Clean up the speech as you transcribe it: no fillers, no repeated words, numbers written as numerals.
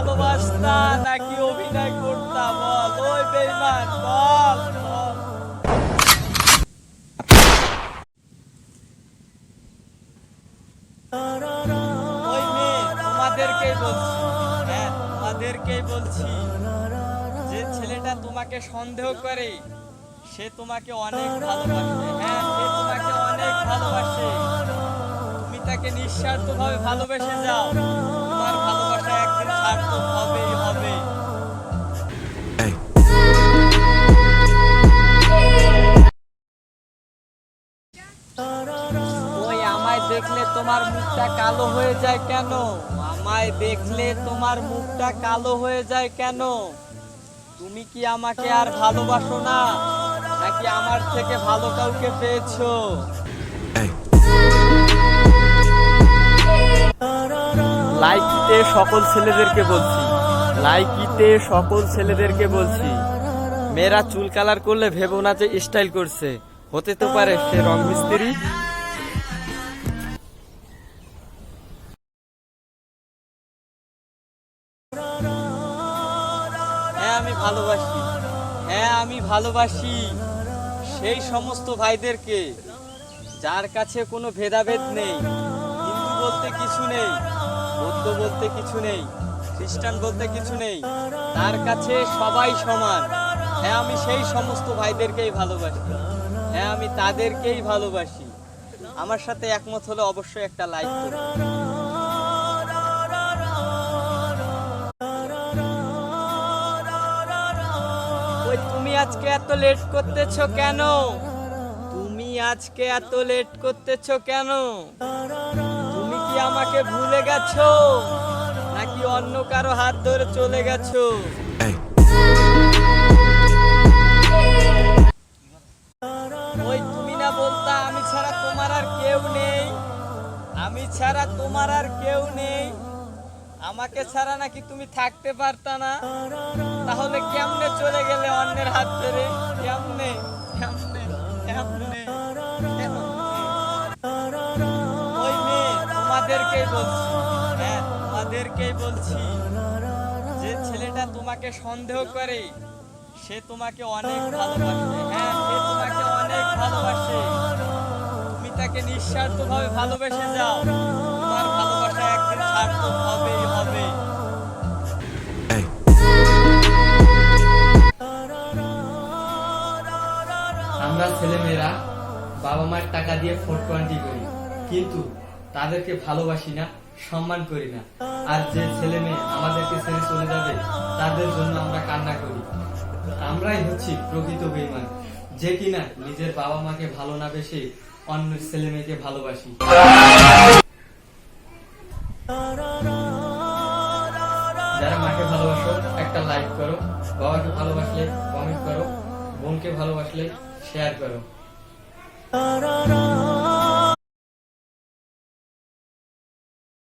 ভালোবাসতা নাকি অভিনয় করতা বল? ওই বেঈমান বল বল। ওই মেয়ে তোমাদেরকেই বলছি, হ্যাঁ তোমাদেরকেই বলছি, যে ছেলেটা তোমাকে সন্দেহ করে সে তোমাকে অনেক ভালোবাসে। হ্যাঁ সে তোমাকে অনেক ভালোবাসে। তুমি তাকে নিঃস্বার্থভাবে ভালোবেসে যাও, তোমার ভালোবাসা একদিন সার্থক হবেই হবে। ওই আমায় দেখলে তোমার মুখটা কালো হয়ে যায় কেন? আমায় দেখলে তোমার মুখটা কালো হয়ে যায় কেন? তুমি কি আমাকে আর ভালোবাসো না, নাকি আমার থেকে ভালো কাউকে পেয়েছো? লাইকিতে সকল ছেলেদেরকে বলছি, লাইকিতে সকল ছেলেদেরকে বলছি, মেয়েরা চুল কালার করলে ভেবো না যে স্টাইল করছে, হতে তো পারে সে রং মিস্ত্রি। হ্যাঁ আমি ভালোবাসি, হ্যাঁ আমি ভালোবাসি সেই সমস্ত ভাইদেরকে যার কাছে কোনো ভেদাভেদ নেই। হিন্দু বলতে কিছু নেই, বৌদ্ধ বলতে কিছু নেই, খ্রিস্টান বলতে কিছু নেই, তার কাছে সবাই সমান। হ্যাঁ আমি সেই সমস্ত ভাইদেরকেই ভালোবাসি, হ্যাঁ আমি তাদেরকেই ভালোবাসি। আমার সাথে একমত হলে অবশ্যই একটা লাইক করুন। ওই তুমি আজকে এত লেট করতেছো কেন? তুমি আজকে এত লেট করতেছো কেন? তুমি কি আমাকে ভুলে গেছো, নাকি অন্য কারো হাত ধরে চলে গেছো? ওই তুমি না বলতা আমি ছাড়া তোমার আর কেউ নেই, আমি ছাড়া তোমার আর কেউ নেই, আমাকে ছাড়া নাকি তুমি থাকতে পারতা না? তাহলে কেমনে চলে গেলে অন্যের হাত ধরে? কেমনে কেমনে কেমনে? ওই মেয়ে তোমাদেরকেই বলছি, হ্যাঁ তোমাদেরকেই বলছি, যে ছেলেটা তোমাকে সন্দেহ করে সে তোমাকে অনেক ভালোবাসে। হ্যাঁ সে তোমাকে অনেক ভালোবাসে। তুমি তাকে নিঃস্বার্থভাবে ভালোবেসে যাও, তোমার ভালোবাসা একদিন সার্থক হবেই হবে। আমরা ছেলেমেয়েরা বাবা মায়ের টাকা দিয়ে 420 করি, কিন্তু তাদেরকে ভালোবাসি না, সম্মান করি না। আর যে ছেলে মেয়ে আমাদেরকে ছেড়ে চলে যাবে তাদের জন্য আমরা কান্না করি। আমরাই হচ্ছি প্রকৃত বেঈমান, যে কিনা নিজের বাবা মাকে ভালো না বেসে অন্যের ছেলে মেয়েকে ভালোবাসি। যারা মাকে ভালোবাসো একটা লাইক করো, বাবাকে ভালোবাসলে কমেন্ট করো, বোনকে ভালোবাসলে শেয়ার করো।